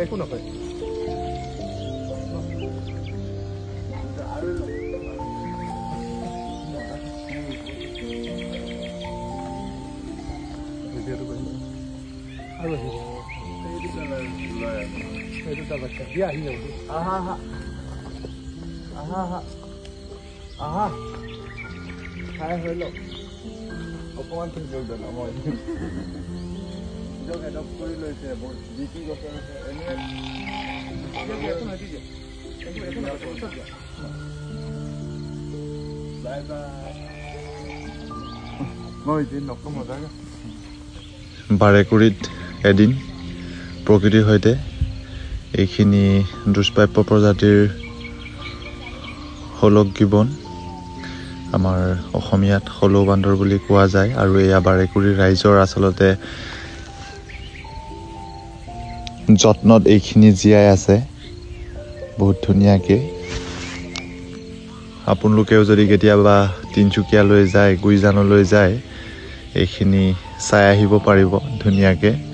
একো নকয় আৰু এইটো বাচ্চা দিয়া আহি যাব আহা খাই হৈ লওক অকণমান ঠিক কৰি দিওঁ মই নিজক এডপ্ট কৰি লৈছে যি কি গছ আছে বাই বাই মই এদিন নকম মজাকে বাৰেকুৰিত এদিন প্ৰকৃতিৰ সৈতে এইখিনি দুষ্প্ৰাপ্য প্ৰজাতিৰ হলক গিবন আমাৰ অসমীয়াত হলৌ বান্দৰ বুলি কোৱা যায় আৰু এয়া বাৰেকুৰিৰ ৰাইজৰ আচলতে যত্নত এইখিনি জীয়াই আছে বহুত ধুনীয়াকৈ আপোনালোকেও যদি কেতিয়াবা তিনিচুকীয়ালৈ যায় গুইজানলৈ যায় এইখিনি চাই আহিব পাৰিব ধুনীয়াকৈ